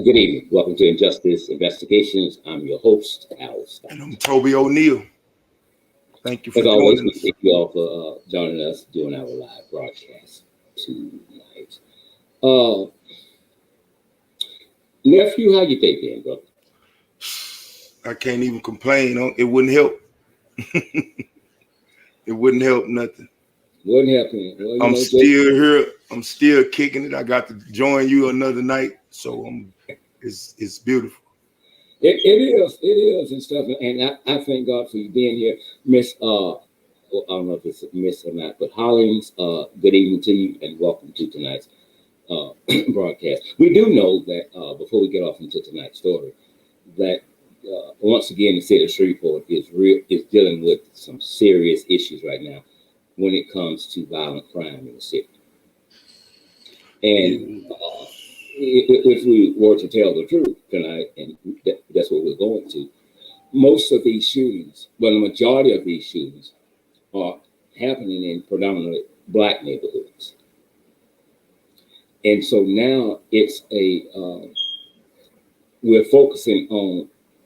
Good evening. Welcome to Injustice Investigations. I'm your host, Al Scott. And I'm Toby O'Neill. Thank you for As always, joining we us. thank you all for joining us during our live broadcast tonight. Uh, Nephew, how you day been, bro? I can't even complain. It wouldn't help. It wouldn't help nothing. Wouldn't happen. Well, I'm still here. I'm still kicking it. I got to join you another night, so it's beautiful. It is, and stuff. And I thank God for you being here, Miss. Well, I don't know if it's a miss or not, but Hollings. Good evening to you, and welcome to tonight's broadcast. We do know that before we get off into tonight's story, that once again the city of Shreveport is dealing with some serious issues right now when it comes to violent crime in the city. And if we were to tell the truth tonight, and that's what we're going to, most of these shootings, well, the majority of these shootings are happening in predominantly Black neighborhoods. And so now it's we're focusing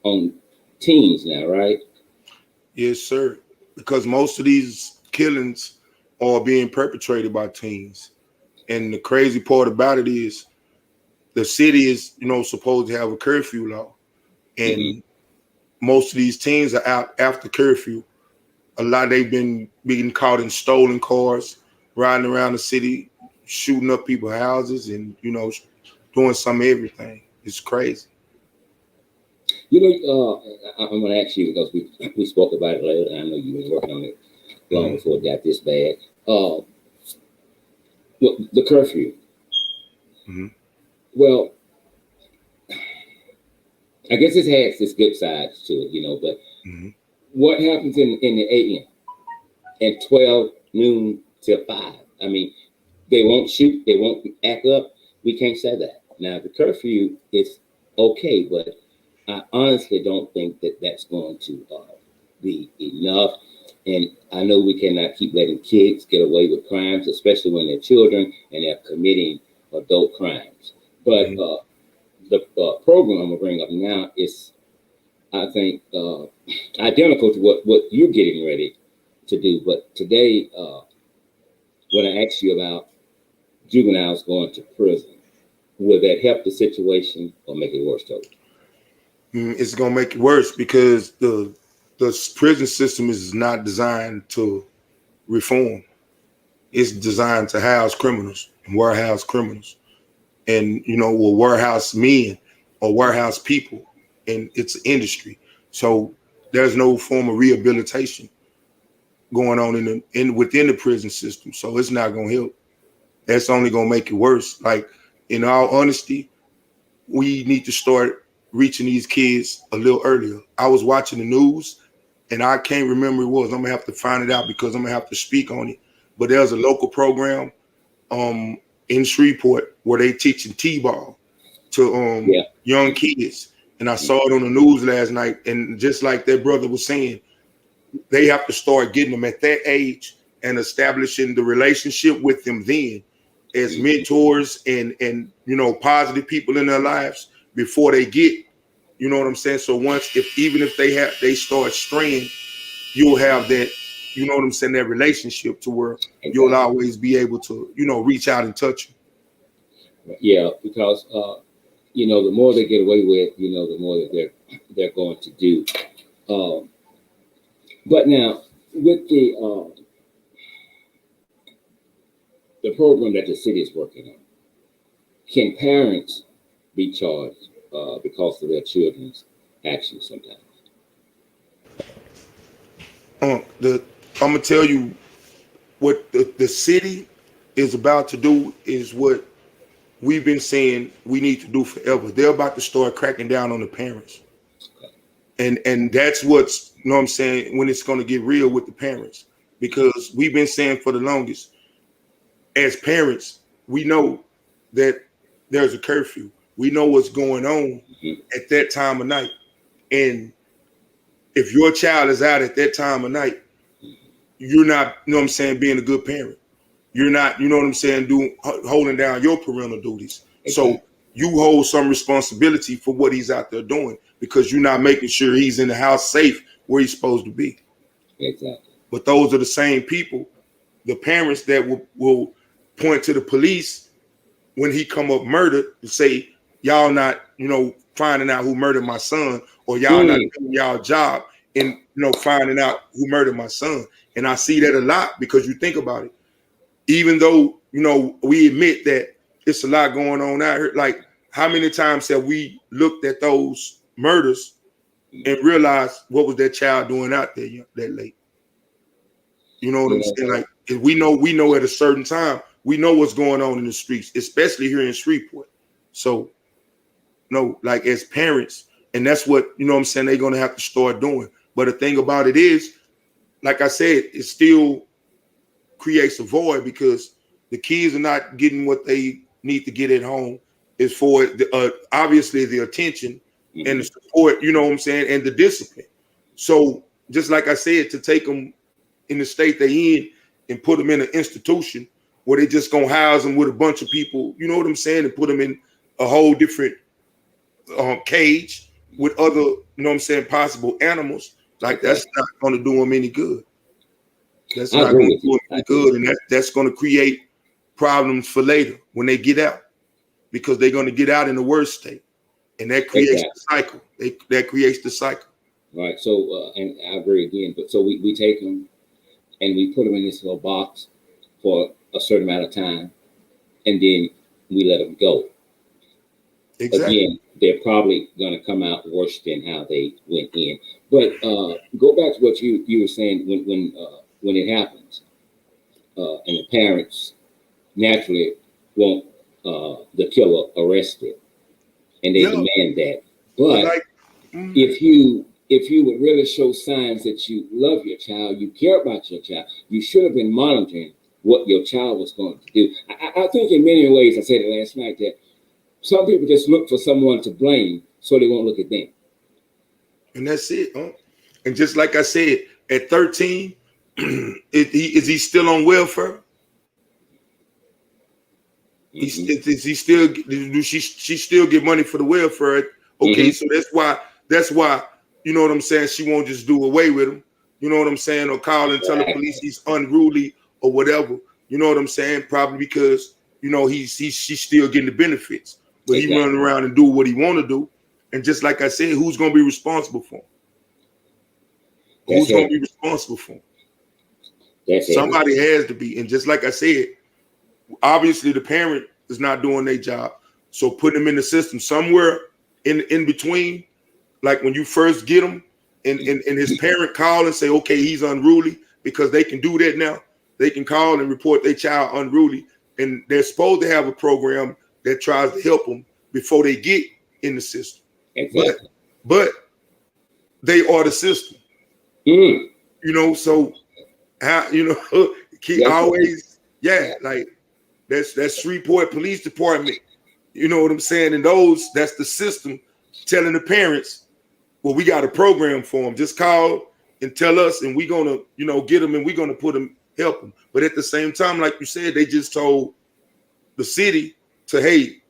on teens now, right? Yes, sir. Because most of these killings are being perpetrated by teens. And the crazy part about it is the city is, supposed to have a curfew law. And most of these teens are out after curfew. A lot they've been being caught in stolen cars, riding around the city, shooting up people's houses and, doing some of everything. It's crazy. I'm going to ask you because we spoke about it later, and I know you've been working on it long before it got this bad. The curfew. Well, I guess it has its good sides to it, but what happens in the AM and 12 noon till 5? I mean, they won't shoot, they won't act up. We can't say that. Now, the curfew is okay, but I honestly don't think that that's going to be enough. And I know we cannot keep letting kids get away with crimes, especially when they're children and they're committing adult crimes. But the program I'm going to bring up now is, I think, identical to what you're getting ready to do. But today, when I asked you about juveniles going to prison, will that help the situation or make it worse, Toby? It's going to make it worse because the prison system is not designed to reform. It's designed to house criminals and warehouse criminals and, or warehouse men or warehouse people. And it's an industry. So there's no form of rehabilitation going on within the prison system. So it's not going to help. That's only going to make it worse. Like, in all honesty, we need to start reaching these kids a little earlier. I was watching the news and I can't remember what it was. I'm gonna have to find it out because I'm gonna have to speak on it. But there's a local program in Shreveport where they teaching T-ball to young kids. And I saw it on the news last night. And just like that brother was saying, they have to start getting them at that age and establishing the relationship with them then as mentors and positive people in their lives before they get, you know what I'm saying? So even if they start straying, you'll have that, you know what I'm saying, that relationship to where you'll always be able to, reach out and touch them. Yeah, because the more they get away with, the more that they're going to do. But now with the program that the city is working on, can parents be charged because of their children's actions sometimes? I'm gonna tell you what the city is about to do is what we've been saying we need to do forever. They're about to start cracking down on the parents. And that's what's, you know what I'm saying, when it's going to get real with the parents. Because we've been saying for the longest, as parents, we know that there's a curfew. We know what's going on at that time of night. And if your child is out at that time of night, you're not, you know what I'm saying, being a good parent. You're not, you know what I'm saying, holding down your parental duties. Exactly. So you hold some responsibility for what he's out there doing because you're not making sure he's in the house safe where he's supposed to be. Exactly. But those are the same people, the parents that will point to the police when he come up murdered and say, y'all not, finding out who murdered my son, or y'all not doing y'all job in, finding out who murdered my son. And I see that a lot because you think about it. Even though, we admit that it's a lot going on out here. Like, how many times have we looked at those murders and realized what was that child doing out there that late? You know what I'm saying? Like, if we know at a certain time, we know what's going on in the streets, especially here in Shreveport. So, like as parents, and that's what, they're going to have to start doing. But the thing about it is, like I said, it still creates a void because the kids are not getting what they need to get at home. Is for obviously the attention and the support, and the discipline. So just like I said, to take them in the state they in and put them in an institution where they just gonna house them with a bunch of people, and put them in a whole different cage with other, possible animals. Like, that's not going to do them any good. That's not going to do them any good, and that's going to create problems for later when they get out, because they're going to get out in the worst state, and that creates the cycle. That creates the cycle. Right. So, and I agree again. But so we take them and we put them in this little box for a certain amount of time, and then we let them go. Exactly. Again, they're probably going to come out worse than how they went in. But go back to what you were saying when it happens, and the parents naturally want the killer arrested, and they demand that. But if you would really show signs that you love your child, you care about your child, you should have been monitoring what your child was going to do. I think in many ways, I said it last night, that some people just look for someone to blame so they won't look at them. And that's it. Huh? And just like I said, at 13, is he still on welfare? Is he still? Do she still get money for the welfare? Okay, so that's why. You know what I'm saying? She won't just do away with him. You know what I'm saying? Or call and tell the police he's unruly or whatever. You know what I'm saying? Probably because she's still getting the benefits, but he running around and do what he want to do. And just like I said, who's going to be responsible for him? Who's going to be responsible for him? Somebody has to be. And just like I said, obviously the parent is not doing their job. So put them in the system somewhere in between. Like when you first get him and his parent call and say, okay, he's unruly, because they can do that now. They can call and report their child unruly. And they're supposed to have a program that tries to help them before they get in the system. Exactly. But they are the system. So how, always, like that's Shreveport Police Department. You know what I'm saying? And that's the system telling the parents, well, we got a program for them. Just call and tell us, and we're gonna, get them, and we're gonna put them, help them. But at the same time, like you said, they just told the city to,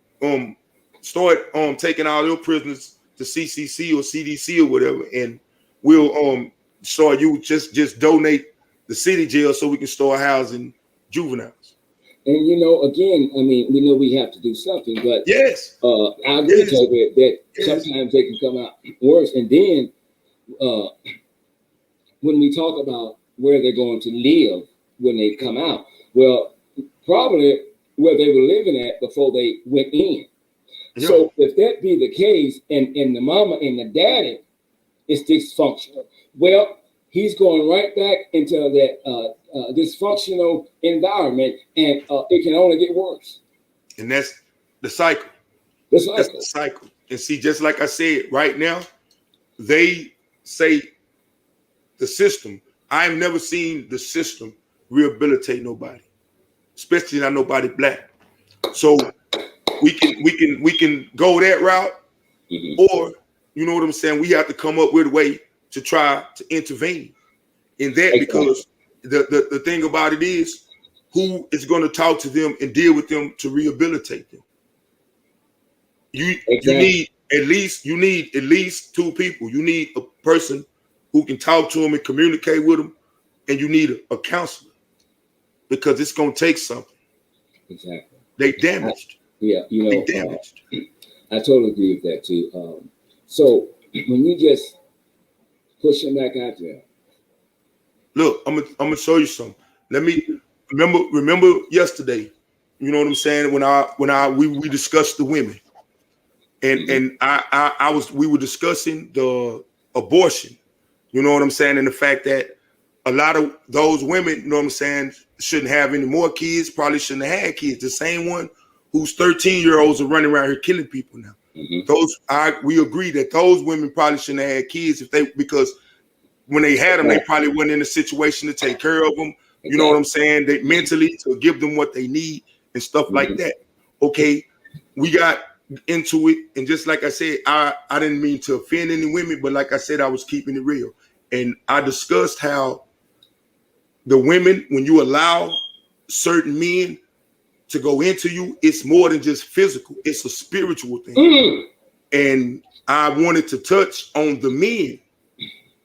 start taking all your prisoners to CCC or CDC or whatever, and we'll start you just donate the city jail so we can start housing juveniles. And again, I mean, we know we have to do something, but I agree with you that sometimes they can come out worse. And then when we talk about where they're going to live when they come out, well, probably where they were living at before they went in. Yeah. So if that be the case, and the mama and the daddy is dysfunctional, well, he's going right back into that dysfunctional environment, and it can only get worse. And that's the cycle. That's the cycle. And see, just like I said, right now, they say the system. I've never seen the system rehabilitate nobody, especially not nobody black. So we can go that route, or you know what I'm saying. We have to come up with a way to try to intervene in that, because the thing about it is, who is going to talk to them and deal with them to rehabilitate them? need at least two people. You need a person who can talk to them and communicate with them, and you need a counselor, because it's gonna take something. Exactly. They damaged. They damaged. I totally agree with that too. So when you just push them back out there. Look, I'm gonna show you something. Let me remember yesterday. You know what I'm saying? When we discussed the women, and we were discussing the abortion. You know what I'm saying? And the fact that a lot of those women, you know what I'm saying, shouldn't have any more kids, probably shouldn't have had kids. The same one whose 13-year-olds are running around here killing people now. We agree that those women probably shouldn't have had kids because when they had them, they probably weren't in a situation to take care of them. You know what I'm saying? They mentally to give them what they need and stuff like that. Okay, we got into it, and just like I said, I didn't mean to offend any women, but like I said, I was keeping it real. And I discussed how the women, when you allow certain men to go into you, it's more than just physical, it's a spiritual thing. And I wanted to touch on the men,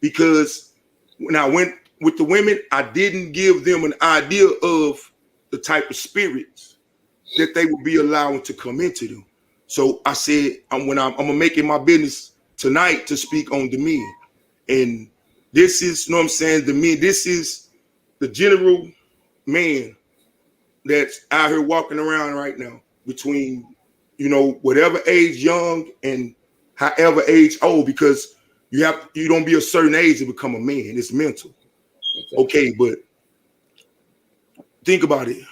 because when I went with the women, I didn't give them an idea of the type of spirits that they would be allowing to come into them. So I said, I'm gonna make it my business tonight to speak on the men. And this is, you know what I'm saying, the men, this is the general man that's out here walking around right now, between, you know, whatever age young and however age old, because you don't be a certain age to become a man. It's mental. Okay, but think about it.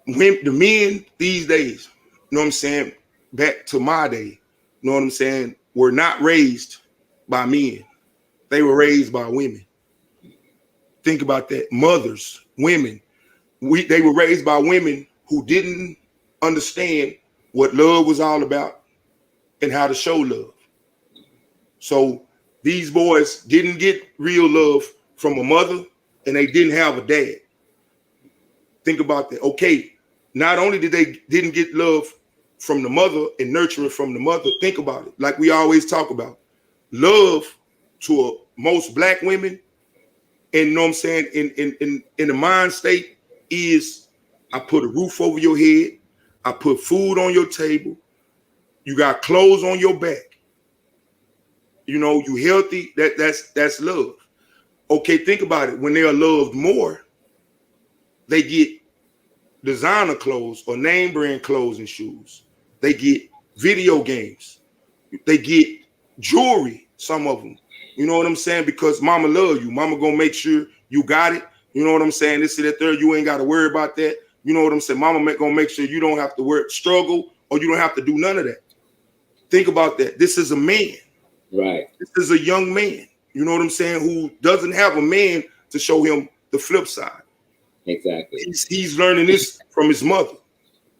The men these days, you know what I'm saying, back to my day, you know what I'm saying, were not raised by men. They were raised by women. Think about that. Mothers, women. They were raised by women who didn't understand what love was all about and how to show love. So these boys didn't get real love from a mother, and they didn't have a dad. Think about that. Okay, not only didn't get love from the mother and nurturing from the mother, think about it. Like we always talk about, love to most black women, and you know what I'm saying, in the mind state is, I put a roof over your head, I put food on your table, you got clothes on your back, you know, you healthy, that's love. Okay, think about it. When they are loved more, they get designer clothes or name brand clothes and shoes. They get video games. They get jewelry, some of them. You know what I'm saying? Because mama love you. Mama gonna make sure you got it. You know what I'm saying? This, that, third, you ain't got to worry about that. You know what I'm saying? Mama gonna make sure you don't have to struggle, or you don't have to do none of that. Think about that. This is a man. Right. This is a young man. You know what I'm saying? Who doesn't have a man to show him the flip side. Exactly. He's learning this from his mother.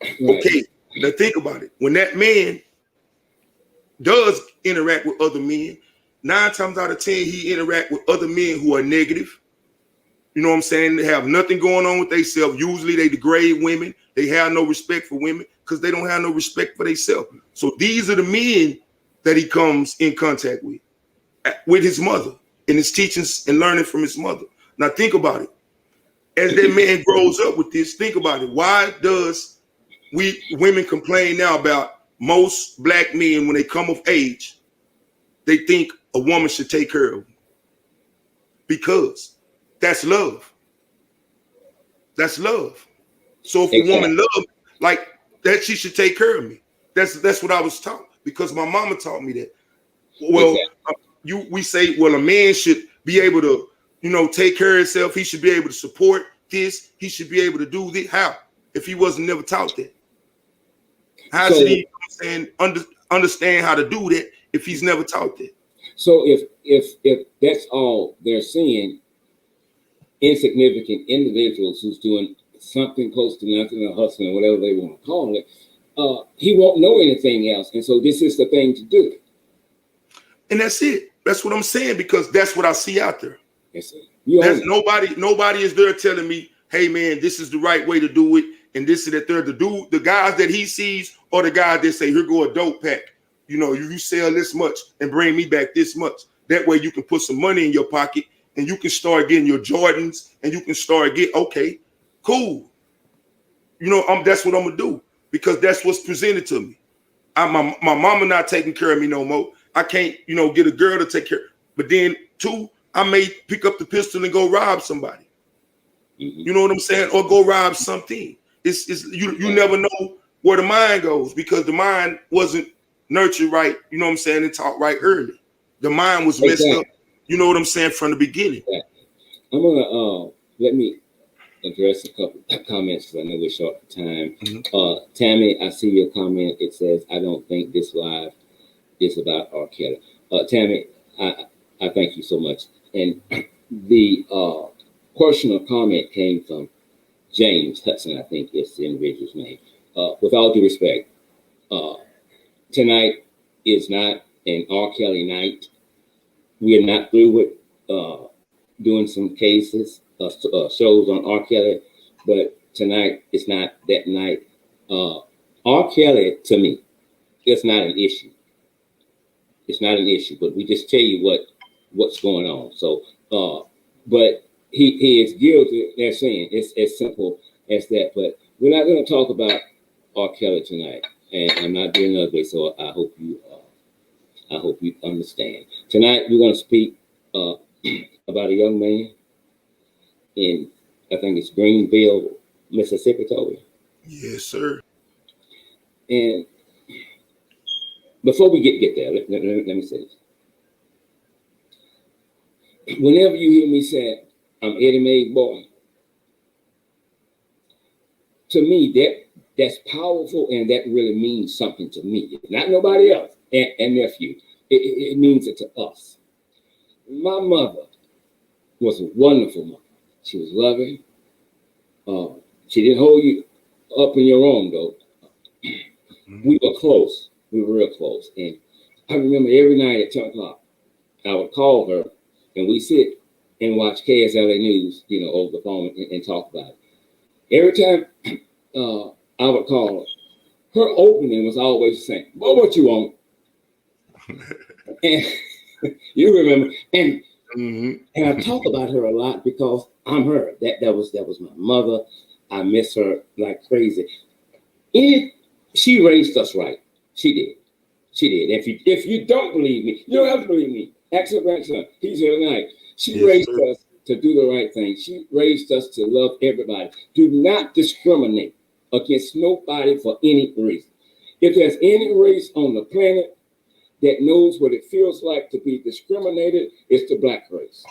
Right. Okay, now think about it. When that man does interact with other men, 9 times out of 10, he interact with other men who are negative. You know what I'm saying? They have nothing going on with themselves. Usually they degrade women. They have no respect for women because they don't have no respect for themselves. So these are the men that he comes in contact with his mother, and his teachings and learning from his mother. Now think about it. As that man grows up with this, think about it. Why does women complain now about most black men when they come of age, they think a woman should take care of them? Because that's love. That's love. So if a woman loves like that, she should take care of me. That's what I was taught, because my mama taught me that. Well, we say, well, a man should be able to, you know, take care of himself. He should be able to support this. He should be able to do this. How? If he wasn't never taught that? How should he, you know what I'm saying, understand how to do that if he's never taught that? So if that's all they're seeing, insignificant individuals who's doing something close to nothing, or hustling, or whatever they want to call it, he won't know anything else. And so this is the thing to do. And that's it. That's what I'm saying, because that's what I see out there. Yes, sir. Nobody is there telling me, hey man, this is the right way to do it. and this and that third. The guys that he sees or the guys that say, here go a dope pack. You know, you sell this much and bring me back this much. That way you can put some money in your pocket and you can start getting your Jordans and you can start okay, cool. You know, that's what I'm gonna do because that's what's presented to me. My mama not taking care of me no more. I can't, you know, get a girl to take care. But then two, I may pick up the pistol and go rob somebody. You know what I'm saying? Or go rob something. It's you never know where the mind goes because the mind wasn't nurtured right, you know what I'm saying, and taught right early. The mind was messed up, you know what I'm saying, from the beginning. I'm gonna let me address a couple of comments because I know we're short for time. Tammy, I see your comment. It says, I don't think this live is about R. Kelly. Tammy, I thank you so much. And the question of comment came from James Hudson, I think is the individual's name. With all due respect, tonight is not an R. Kelly night. We are not through with doing some cases, shows on R. Kelly, but tonight is not that night. R. Kelly, to me, it's not an issue. It's not an issue, but we just tell you what's going on. So, but he is guilty. They're saying it's as simple as that. But we're not going to talk about R. Kelly tonight, and I'm not being ugly. So I hope you understand. Tonight we're going to speak about a young man in, I think it's Greenville, Mississippi, Toby. Yes, sir. And before we get there, let me say this. Whenever you hear me say, I'm Eddie Mae's boy, to me, that's powerful and that really means something to me, not nobody else and nephew. It means it to us. My mother was a wonderful mother. She was loving. She didn't hold you up in your own, though. We were close. We were real close. And I remember every night at 10 o'clock, I would call her and we sit and watch KSLA News, you know, over the phone and talk about it. Every time I would call her opening was always the same. Well, what you want? And you remember. And and I talk about her a lot because I'm her. That was my mother. I miss her like crazy. She raised us right. She did. If you don't believe me, you don't have to believe me. Ask her grandson. He's here tonight. She raised us to do the right thing. She raised us to love everybody. Do not discriminate against nobody for any reason. If there's any race on the planet that knows what it feels like to be discriminated, it's the black race.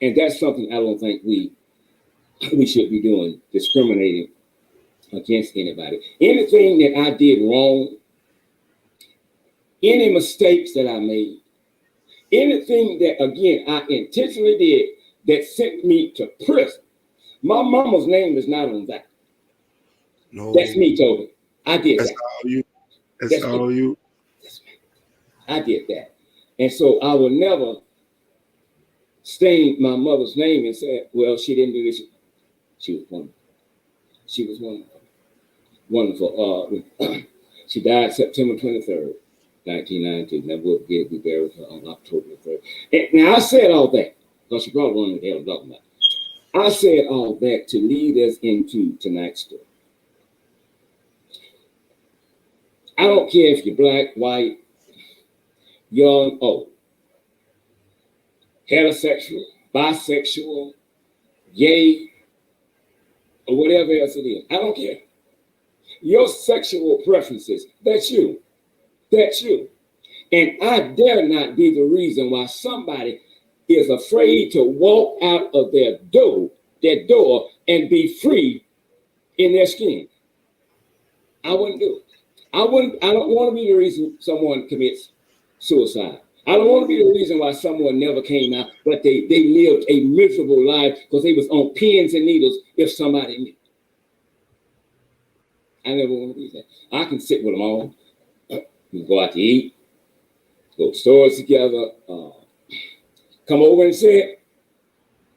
And that's something I don't think we should be doing, discriminating against anybody. Anything that I did wrong, any mistakes that I made, anything that, again, I intentionally did that sent me to prison, my mama's name is not on that. No. That's me, Toby. I did that's that. All you. That's all me. You. That's me. I did that. And so I will never stain my mother's name and say, well, she didn't do this. She was wonderful. She was wonderful. Wonderful. She died September 23rd, 1992. Never will forget, we buried her on October 3rd. And now I said all that, because she probably wondered what the hell I'm talking about. I said all that to lead us into tonight's story. I don't care if you're black, white, young, old, heterosexual, bisexual, gay, or whatever else it is. I don't care. Your sexual preferences, that's you. That's you. And I dare not be the reason why somebody is afraid to walk out of their door and be free in their skin. I wouldn't do it. I don't want to be the reason someone commits suicide. I don't want to be the reason why someone never came out, but they lived a miserable life because they was on pins and needles if somebody knew. I never want to be that. I can sit with them all. We can go out to eat, go to stores together, come over and say it.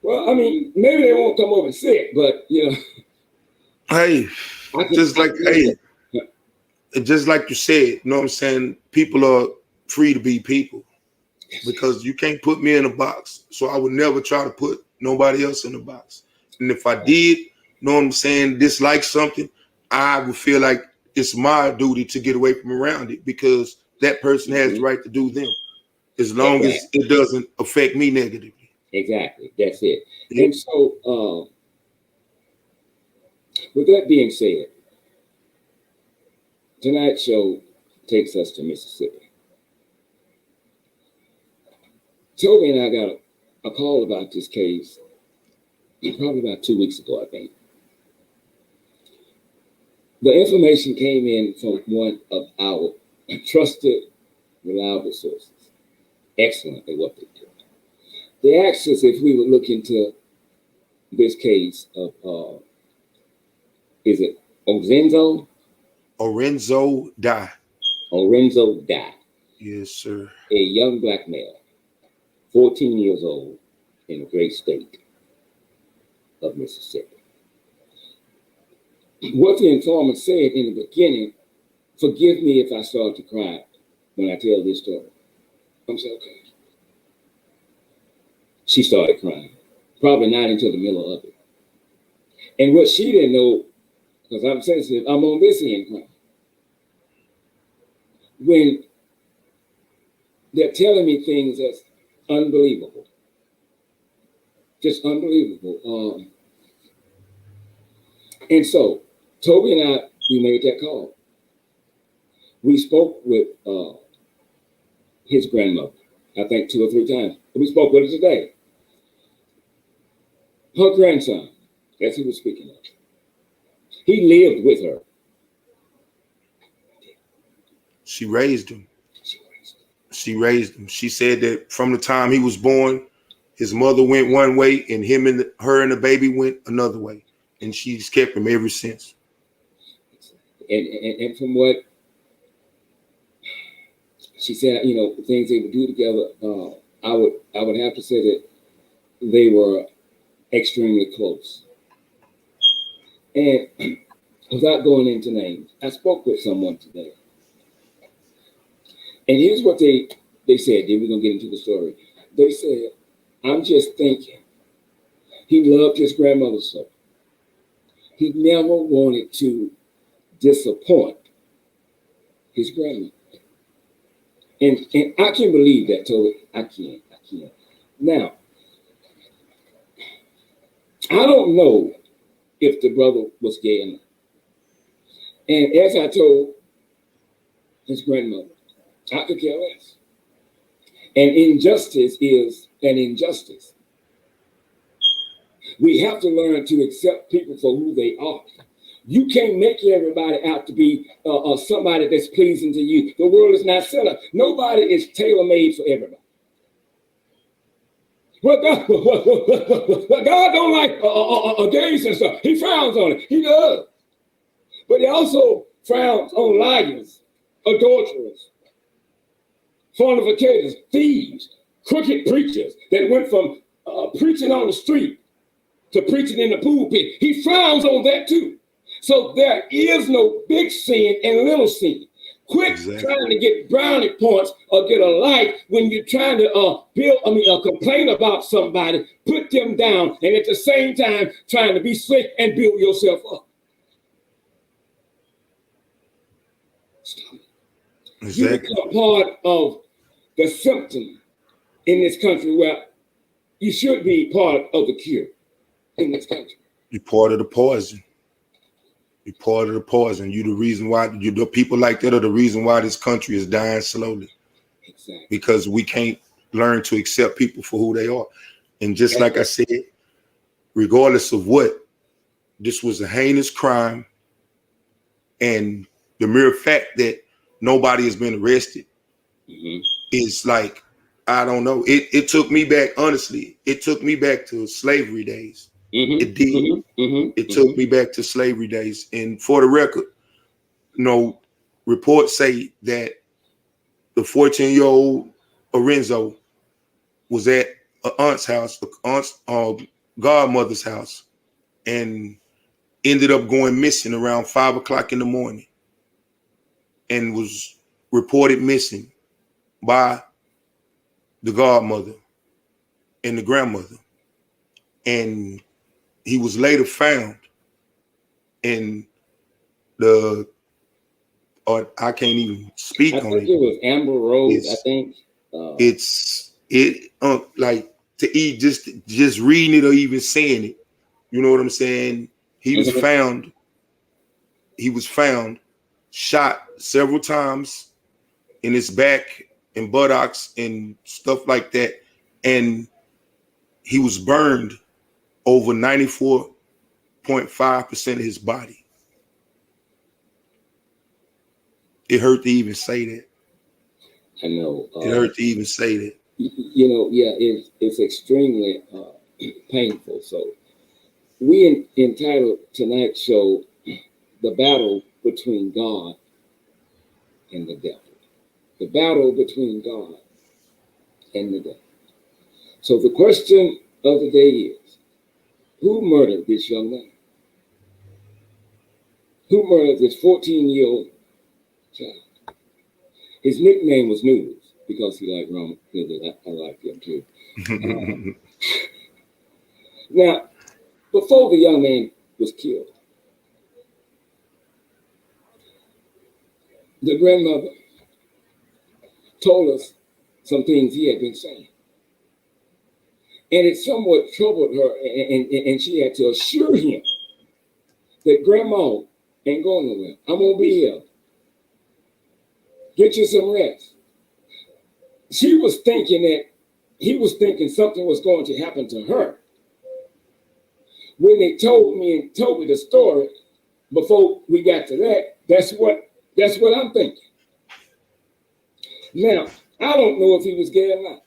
Well, I mean, maybe they won't come over and say it, but, you know, Hey, just like hey, Yeah. just like you said, you know what I'm saying? People are free to be people because you can't put me in a box. So I would never try to put nobody else in a box. And if I did, you know what I'm saying, dislike something, I would feel like it's my duty to get away from around it because that person has the right to do them as long as it doesn't affect me negatively. Exactly. That's it. Yeah. And so, with that being said, tonight's show takes us to Mississippi. Toby and I got a call about this case probably about 2 weeks ago, I think. The information came in from one of our trusted, reliable sources. Excellent at what they do. They asked us if we would look into this case of, is it Orenzo? Orenzo Dye. Orenzo Dye. Yes, sir. A young black male, 14 years old, in the great state of Mississippi. What the informant said in the beginning, forgive me if I start to cry when I tell this story. I'm so okay. She started crying, probably not until the middle of it. And what she didn't know, because I'm sensitive, I'm on this end crying. When they're telling me things that's unbelievable, just unbelievable. And so Toby and I, we made that call. We spoke with his grandmother, I think 2 or 3 times. We spoke with her today. Her grandson, as he was speaking of, he lived with her. She raised him. She raised him. She said that from the time he was born, his mother went one way and him and her and the baby went another way. And she's kept him ever since. And from what she said, you know, the things they would do together, I would have to say that they were extremely close. And without going into names, I spoke with someone today. And here's what they said. Then we're going to get into the story. They said, I'm just thinking, he loved his grandmother so. He never wanted to disappoint his grandmother. And I can believe that, Toby. I can. Now, I don't know if the brother was gay or not. And as I told his grandmother, I could care less. And injustice is an injustice. We have to learn to accept people for who they are. You can't make everybody out to be somebody that's pleasing to you. The world is not set up. Nobody is tailor-made for everybody. Well, God don't like gays and stuff. He frowns on it. He does. But he also frowns on liars, adulterers, fornicators, thieves, crooked preachers that went from preaching on the street to preaching in the pulpit. He frowns on that too. So there is no big sin and little sin. Quit trying to get brownie points or get a like when you're trying to complain about somebody, put them down, and at the same time trying to be slick and build yourself up. Stop it. Exactly. You become part of the symptom in this country where you should be part of the cure in this country. You're part of the poison. You're part of the poison. You're the reason why the people like that are the reason why this country is dying slowly. Exactly. Because we can't learn to accept people for who they are. And just like I said, regardless of what, this was a heinous crime. And the mere fact that nobody has been arrested is like, I don't know. It took me back, honestly. It took me back to slavery days. It did. It took me back to slavery days. And for the record, reports say that the 14-year-old Orenzo was at an aunt's house, the aunt's godmother's house, and ended up going missing around 5 o'clock in the morning and was reported missing by the godmother and the grandmother. And he was later found in the, or I can't even speak on it. I think it was Amber Rose, I think. Like to eat, just reading it or even saying it, you know what I'm saying? He was found shot several times in his back and buttocks and stuff like that. And he was burned over 94.5% of his body. It hurt to even say that. I know. It hurt to even say that. You know, yeah, it's extremely painful. So we entitled tonight's show, The Battle Between God and the Devil. The battle between God and the devil. So the question of the day is, who murdered this young man? Who murdered this 14-year-old child? His nickname was Noodle because he liked ramen noodles. I like him too. Now, before the young man was killed, the grandmother told us some things he had been saying. And it somewhat troubled her, and she had to assure him that Grandma ain't going nowhere. I'm going to be here. Get you some rest. She was thinking that he was thinking something was going to happen to her. When they told me the story, before we got to that, that's what I'm thinking. Now, I don't know if he was gay or not.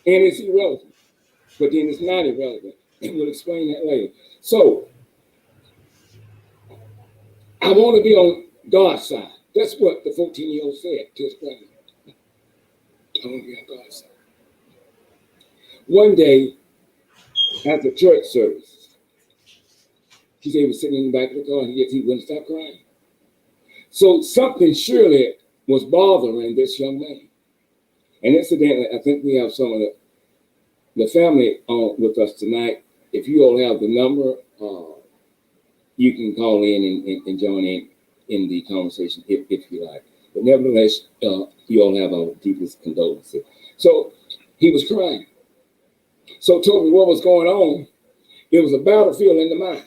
And it's irrelevant. But then it's not irrelevant. And we'll explain that later. So, I want to be on God's side. That's what the 14-year-old said to his grandmother. I want to be on God's side. One day, after church service, he said he was sitting in the back of the car and he wouldn't stop crying. So something surely was bothering this young man. And incidentally, I think we have some of the family on with us tonight. If you all have the number, you can call in and join in the conversation if you like. But nevertheless, you all have our deepest condolences. So he was crying. So told me what was going on. It was a battlefield in the mind.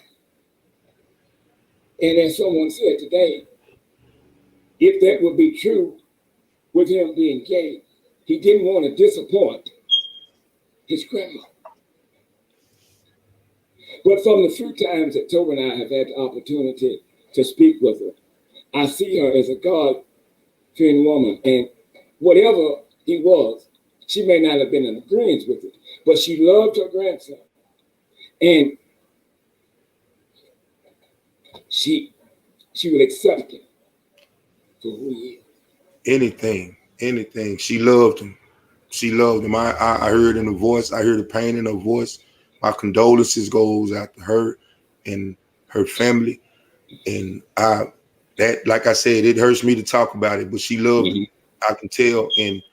And as someone said today, if that would be true with him being gay, he didn't want to disappoint his grandma. But from the few times that Toby and I have had the opportunity to speak with her, I see her as a God-fearing woman. And whatever he was, she may not have been in agreement with it, but she loved her grandson. And she would accept him for who he is. Anything. She loved him. She loved him. I heard in her voice. I heard the pain in her voice. My condolences goes out to her and her family. And like I said, it hurts me to talk about it, but she loved him. I can tell. And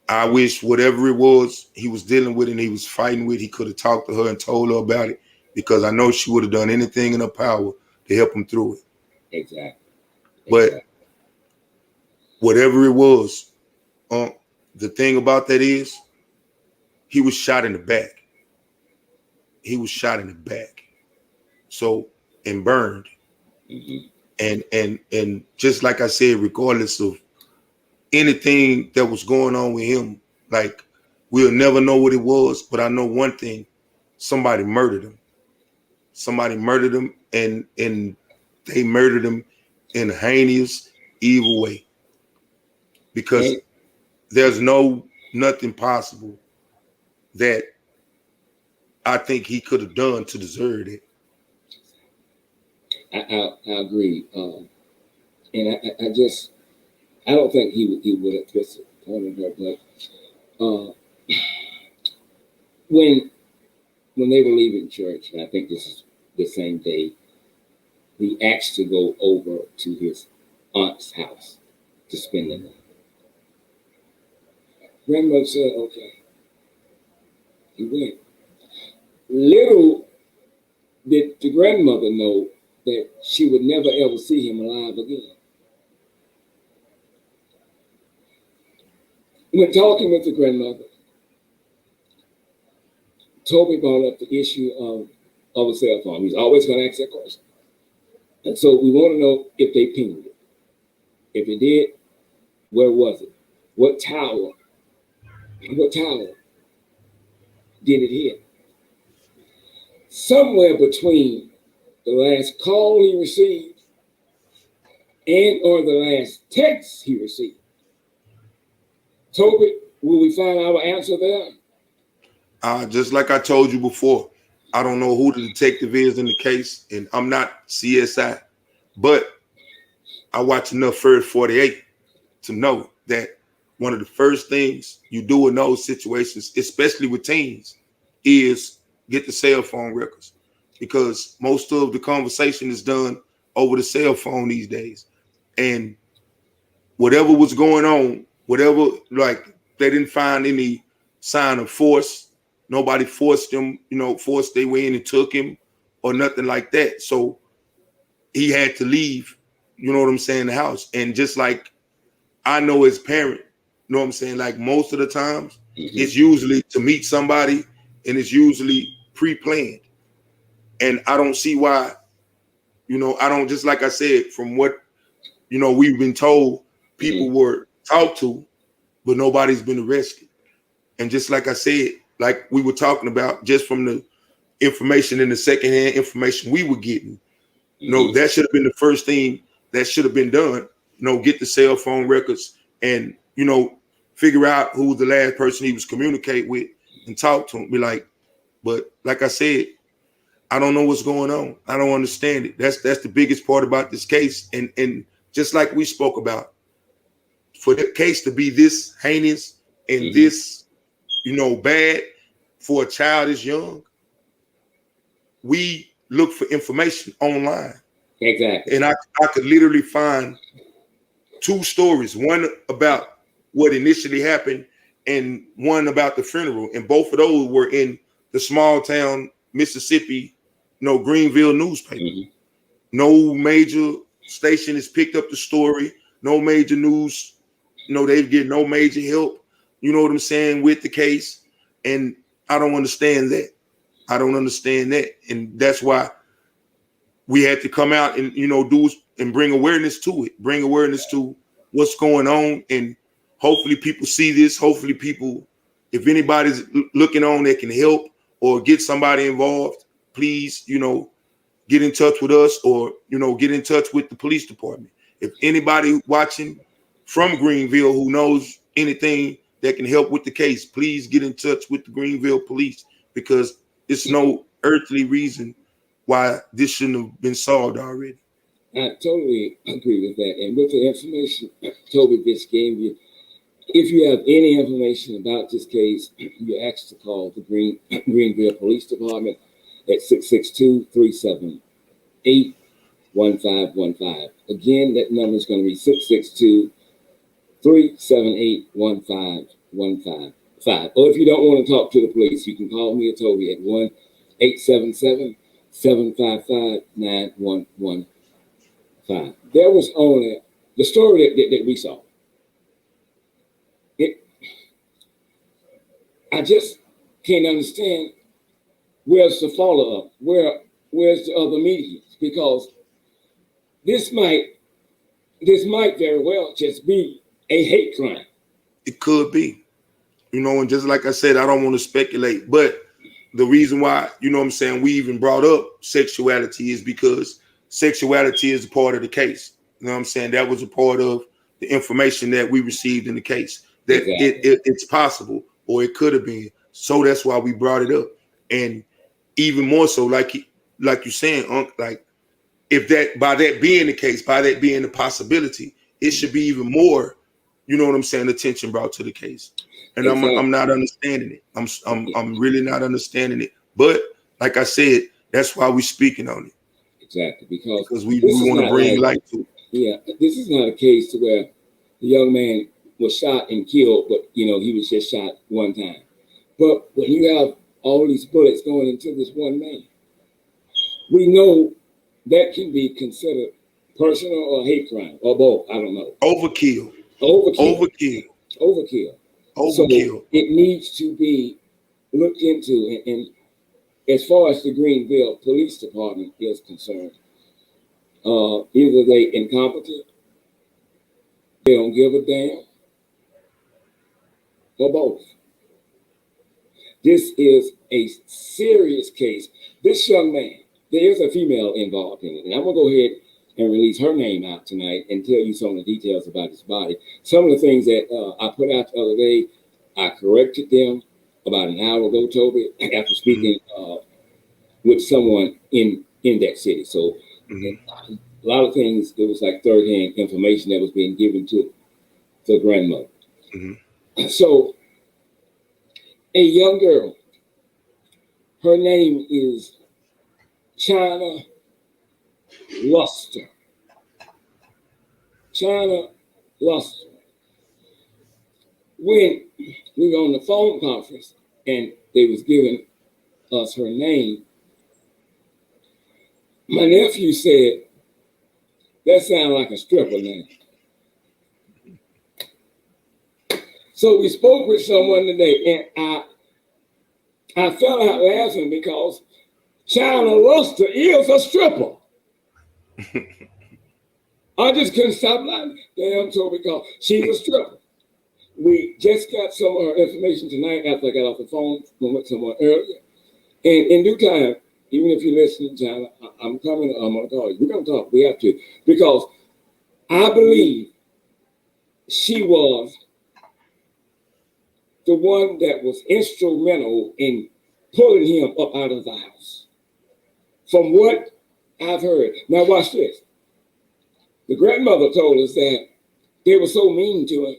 I wish whatever it was he was dealing with and he was fighting with, he could have talked to her and told her about it, because I know she would have done anything in her power to help him through it. Exactly. But whatever it was, the thing about that is he was shot in the back. He was shot in the back. So, and burned. And just like I said, regardless of anything that was going on with him, like, we'll never know what it was, but I know one thing: somebody murdered him. Somebody murdered him, and they murdered him in a heinous, evil way. Because there's nothing possible that I think he could have done to deserve it. I agree. And I don't think he would have disappointed her, but when they were leaving church, and I think this is the same day, he asked to go over to his aunt's house to spend the night. Grandmother said, okay. He went. Little did the grandmother know that she would never ever see him alive again. When talking with the grandmother, Toby brought up the issue of a cell phone. He's always going to ask that question. And so we want to know if they pinged it. If it did, where was it? What tower? What tower did it hit? Somewhere between the last call he received and or the last text he received. Toby, will we find our answer there? Just like I told you before, I don't know who the detective is in the case, and I'm not CSI, but I watch enough First 48 to know that one of the first things you do in those situations, especially with teens, is get the cell phone records, because most of the conversation is done over the cell phone these days. And whatever was going on, whatever, like, they didn't find any sign of force. Nobody forced him, forced their way in and took him or nothing like that. So he had to leave, you know what I'm saying, the house. And just like I know as parent, you know what I'm saying, like most of the times, it's usually to meet somebody and it's usually pre-planned. And I don't see why, I don't, just like I said, from what, we've been told, people were talked to, but nobody's been arrested. And just like I said, like we were talking about, just from the information and the secondhand information we were getting, that should have been the first thing that should have been done. Get the cell phone records and, figure out who was the last person he was communicating with and talk to him. Be like, but like I said, I don't know what's going on. I don't understand it. That's the biggest part about this case. And just like we spoke about, for the case to be this heinous and this, bad for a child this young, we look for information online. Exactly. And I could literally find two stories, one about what initially happened and one about the funeral. And both of those were in the small town Mississippi, Greenville newspaper. No major station has picked up the story. No major news, they get no major help, you know what I'm saying, with the case. And I don't understand that. I don't understand that. And that's why we had to come out and, do and bring awareness to it, bring awareness to what's going on. And hopefully people see this. Hopefully people, if anybody's looking on that can help or get somebody involved, please, get in touch with us or, get in touch with the police department. If anybody watching from Greenville who knows anything that can help with the case, please get in touch with the Greenville police, because it's no earthly reason why this shouldn't have been solved already. I totally agree with that. And with the information Toby just gave you, if you have any information about this case, you're asked to call the Greenville Police Department at 662-378-1515. Again, that number is going to be 662-378-1515. Or if you don't want to talk to the police, you can call me or Toby at 1-877-755-9115. There was only the story that we saw. I just can't understand where's the follow-up, where's the other media, because this might very well just be a hate crime. It could be, and just like I said, I don't want to speculate, but the reason why, we even brought up sexuality is because sexuality is a part of the case. That was a part of the information that we received in the case, that it's possible, or it could have been. So that's why we brought it up. And even more so, like you're saying, like, if that, by that being the case, by that being the possibility, it should be even more, attention brought to the case. And I'm not understanding it. I'm really not understanding it. But like I said, that's why we're speaking on it. because we this is want to not bring like, light to it. yeah, this is not a case to where the young man was shot and killed, but he was just shot one time. But when you have all these bullets going into this one man, we know that can be considered personal or hate crime or both. I don't know. Overkill. So it needs to be looked into. And as far as the Greenville Police Department is concerned, either they incompetent, they don't give a damn, or both. This is a serious case. This young man, there is a female involved in it, and I'm gonna go ahead and release her name out tonight and tell you some of the details about his body. Some of the things that I put out the other day, I corrected them about an hour ago, Toby, after speaking with someone in that city. So a lot of things, it was like third-hand information that was being given to the grandmother. So a young girl, her name is China Luster. China Luster. When we were on the phone conference and they was giving us her name, my nephew said, that sounds like a stripper name. So we spoke with someone today, and I fell out laughing because China Luster is a stripper. I just couldn't stop laughing. Damn, so because she's a stripper. We just got some of her information tonight after I got off the phone with someone earlier. And in due time, even if you're listening, China, I'm coming, I'm going to call you. We're going to talk. We have to. Because I believe she was the one that was instrumental in pulling him up out of the house. From what I've heard. Now watch this. The grandmother told us that they were so mean to him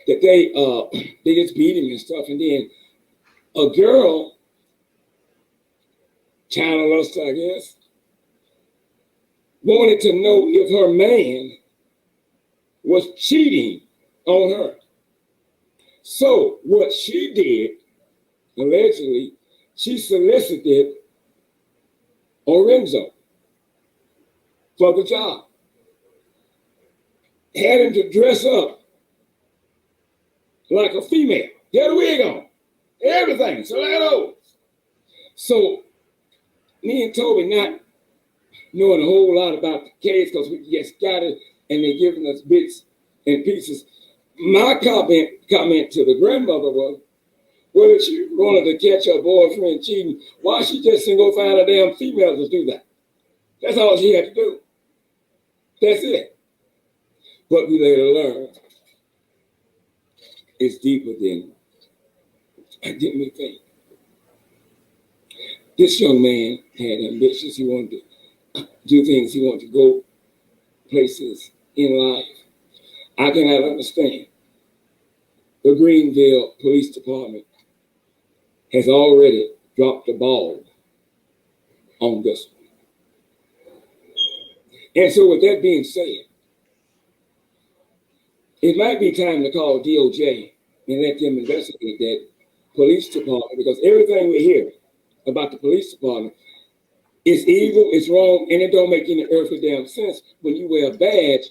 that they just beat him and stuff. And then a girl, China Luster, I guess, wanted to know if her man was cheating on her. So what she did, allegedly, she solicited Orenzo for the job. Had him to dress up like a female. Get a wig on. Everything. Stilettos. So me and Toby not knowing a whole lot about the case because we just got it and they're giving us bits and pieces. My comment to the grandmother was, well, if she wanted to catch her boyfriend cheating, why she just didn't go find a damn female to do that? That's all she had to do. That's it. But we later learned it's deeper than we think. This young man had ambitions. He wanted to do things. He wanted to go places in life. I cannot understand. The Greenville Police Department has already dropped the ball on this one. And so with that being said, it might be time to call DOJ and let them investigate that police department, because everything we hear about the police department is evil, it's wrong, and it don't make any earthly damn sense when you wear a badge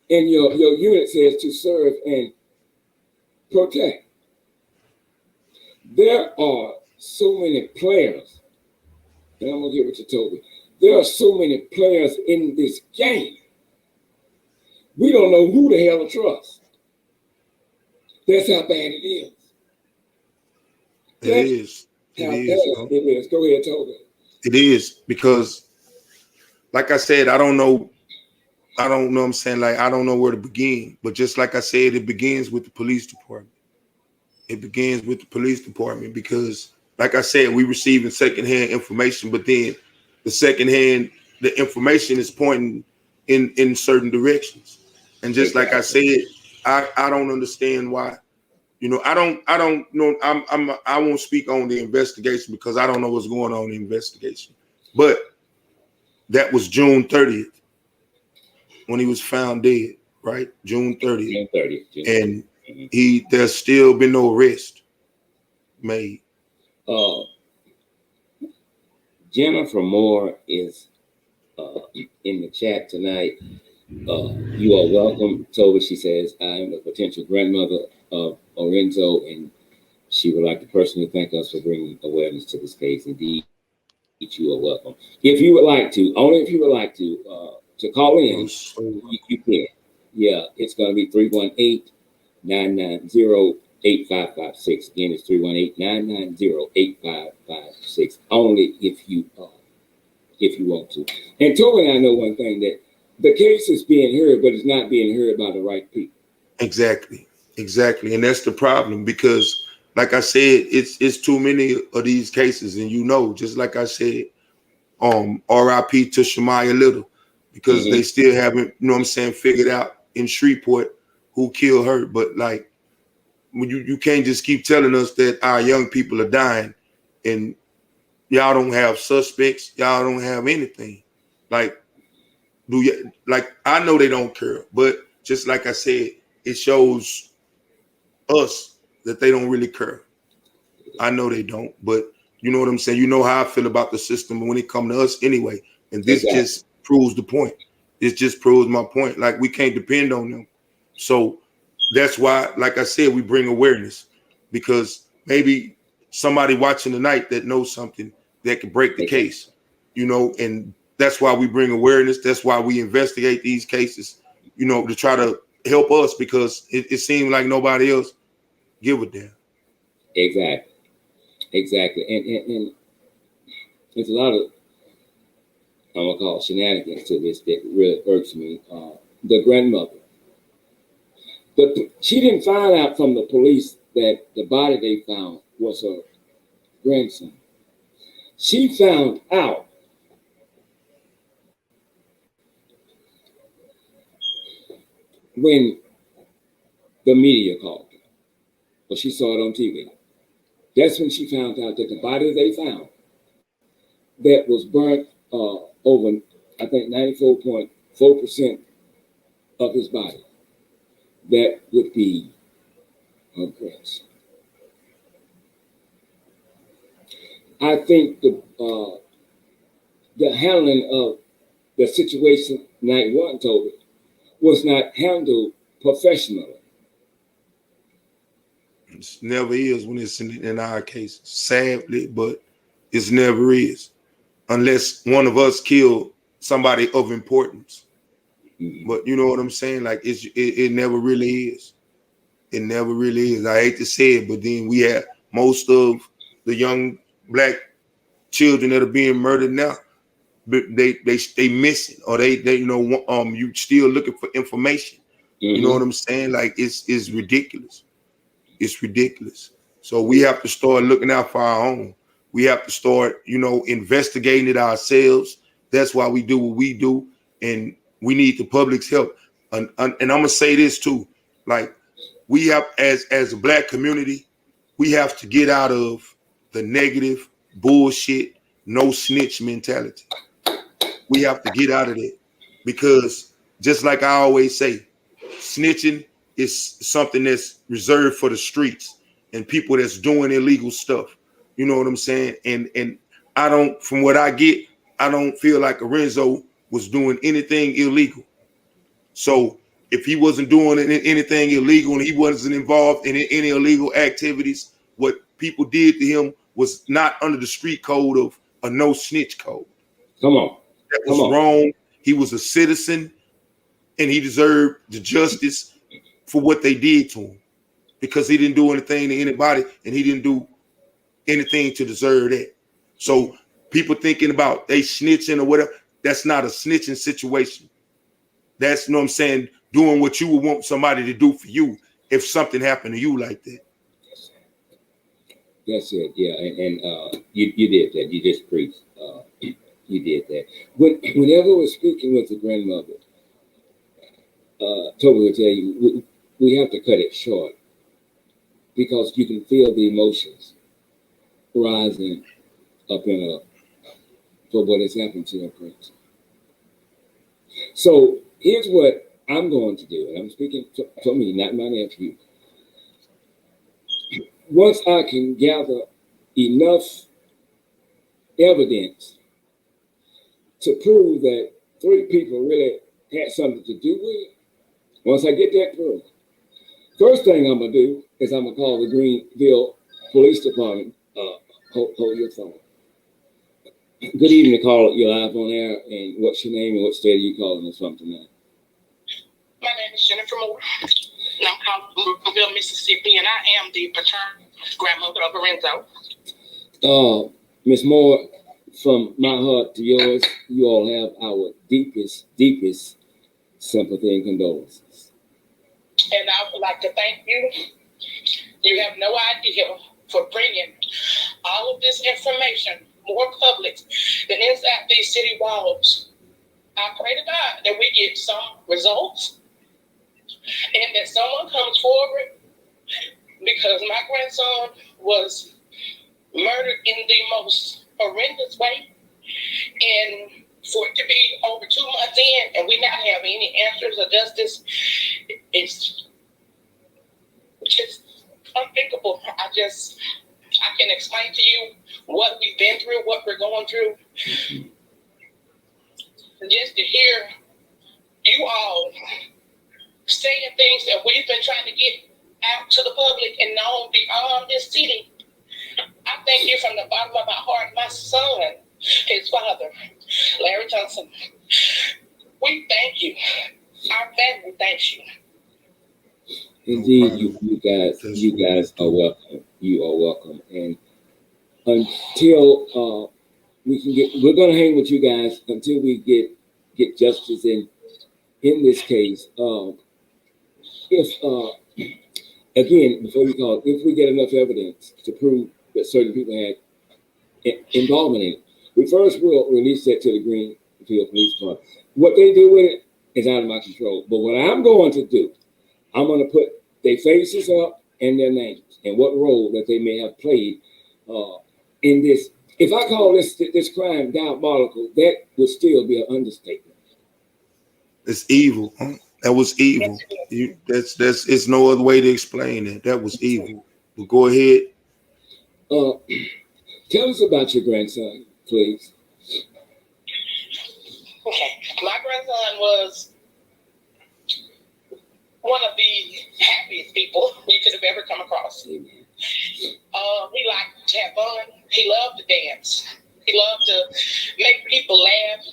and your unit says to serve and protect. There are so many players, and I'm gonna give it to Toby. There are so many players in this game. We don't know who the hell to trust. That's how bad it is. It is. It is. Go ahead, Toby. It is, because, like I said, I don't know what I'm saying. Like, I don't know where to begin. But just like I said, it begins with the police department. It begins with the police department because, like I said, we receiving secondhand information, but then the information is pointing in certain directions. And just like I said, I don't understand why. I don't know. I won't speak on the investigation because I don't know what's going on in the investigation. But that was June 30th when he was found dead, right? June 30th. June 30th. And there's still been no arrest made. Jennifer Moore is in the chat tonight. You are welcome. Toby, she says, I am the potential grandmother of Orenzo, and she would like to personally thank us for bringing awareness to this case. Indeed, you are welcome. If you would like to, only if you would like to call in, you can. Yeah, it's going to be 318-990-8556. Again, it's 318-990-8556. Only if you want to. And Toby and I know one thing, that the case is being heard, but it's not being heard by the right people. Exactly. And that's the problem, because like I said, it's too many of these cases. And just like I said, RIP to Shamaya Little, because they still haven't, figured out in Shreveport who killed her. But like, when you can't just keep telling us that our young people are dying and y'all don't have suspects, y'all don't have anything. Like, I know they don't care, but just like I said, it shows us that they don't really care. I know they don't, but you know what I'm saying? You know how I feel about the system when it comes to us anyway. And this just proves the point. It just proves my point. Like, we can't depend on them. So that's why, like I said, we bring awareness, because maybe somebody watching tonight that knows something that could break the case, and that's why we bring awareness. That's why we investigate these cases, to try to help us, because it seems like nobody else give a damn. Exactly. And there's a lot of, I'm gonna call it shenanigans to this that really irks me. The grandmother, she didn't find out from the police that the body they found was her grandson. She found out when the media called her, or she saw it on TV. That's when she found out that the body they found that was burnt over, I think 94.4% of his body, that would be her grandson. I think the handling of the situation, night one told it, was not handled professionally. It never is when it's in our case, sadly, but it never is, unless one of us killed somebody of importance. But you know what I'm saying? Like, it never really is. It never really is. I hate to say it, but then we have most of the young black children that are being murdered now, but they missing, or they you still looking for information. You know what I'm saying? Like, it's ridiculous. It's ridiculous. So we have to start looking out for our own. We have to start, investigating it ourselves. That's why we do what we do, and we need the public's help. And I'm gonna say this too, like, we have, as a black community, we have to get out of the negative bullshit, no snitch mentality. We have to get out of that, because just like I always say, snitching is something that's reserved for the streets and people that's doing illegal stuff. You know what I'm saying? And I don't, from what I get, I don't feel like Orenzo was doing anything illegal. So if he wasn't doing anything illegal and he wasn't involved in any illegal activities, what people did to him was not under the street code of a no snitch code. Come on. That was wrong. He was a citizen, and he deserved the justice for what they did to him, because he didn't do anything to anybody, and he didn't do anything to deserve that. So people thinking about they snitching or whatever, that's not a snitching situation. That's, you know what I'm saying, doing what you would want somebody to do for you if something happened to you like that. That's it, yeah. And you did that. You just preached. You did that. Whenever we're speaking with the grandmother, Toby will tell you, we have to cut it short, because you can feel the emotions rising up in her for what has happened to her prince. So here's what I'm going to do, and I'm speaking for me, not my nephew. Once I can gather enough evidence to prove that 3 people really had something to do with it, once I get that proof, first thing I'm gonna do is I'm gonna call the Greenville Police Department. Hold your phone. Good evening, caller. You're live on air, and what's your name and what state are you calling us from tonight? My name is Jennifer Moore, and I'm calling from Greenville, Mississippi, and I am the paternal grandmother of Orenzo. Miss Moore, from my heart to yours, you all have our deepest sympathy and condolences. And I would like to thank you. You have no idea for bringing all of this information more public than inside these city walls. I pray to God that we get some results and that someone comes forward, because my grandson was murdered in the most horrendous way. And for it to be over 2 months in and we not have any answers or justice, it's just unthinkable. I can explain to you what we've been through, what we're going through. Just to hear you all saying things that we've been trying to get out to the public and known beyond this city. I thank you from the bottom of my heart. My son, his father, Larry Johnson, we thank you. Our family thanks you. Indeed, you guys are welcome. You are welcome. And until we're gonna hang with you guys until we get justice in this case. If again, before you call, if we get enough evidence to prove that certain people had involvement in it, we first will release that to the Greenville Police Department. What they do with it is out of my control. But what I'm going to do, I'm going to put their faces up and their names and what role that they may have played in this. If I call this crime diabolical, that would still be an understatement. It's evil. Huh? That was evil. It's no other way to explain it. That was evil. But go ahead. Tell us about your grandson, please. Okay, my grandson was one of the happiest people you could have ever come across. He liked to have fun. He loved to dance. He loved to make people laugh.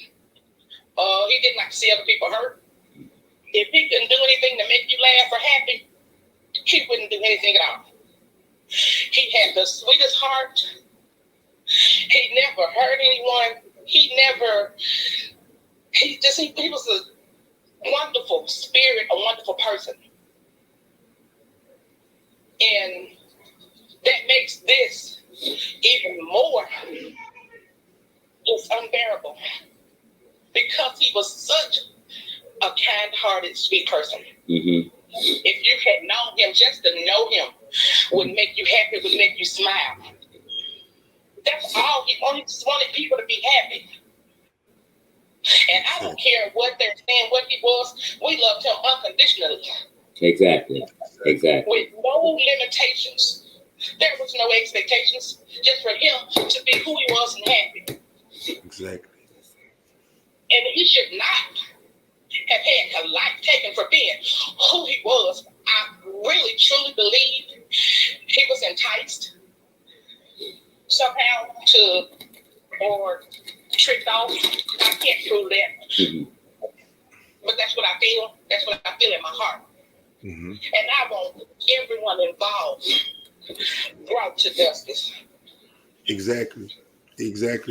He didn't like to see other people hurt. If he couldn't do anything to make you laugh or happy, he wouldn't do anything at all. He had the sweetest heart. He never hurt anyone. He was a wonderful spirit, a wonderful person. And that makes this even more just unbearable, because he was such a kind-hearted, sweet person. Mm-hmm. If you had known him, just to know him would make you happy, would make you smile. That's all he wanted. He just wanted people to be happy. And I don't care what they're saying, what he was. We loved him unconditionally. Exactly. With no limitations. There was no expectations, just for him to be who he was and happy. Exactly. And he should not have had a life taken for being who he was. I really, truly believe he was enticed somehow or tricked off. I can't prove that. Mm-hmm. But that's what I feel. That's what I feel in my heart. Mm-hmm. And I want everyone involved brought to justice. Exactly.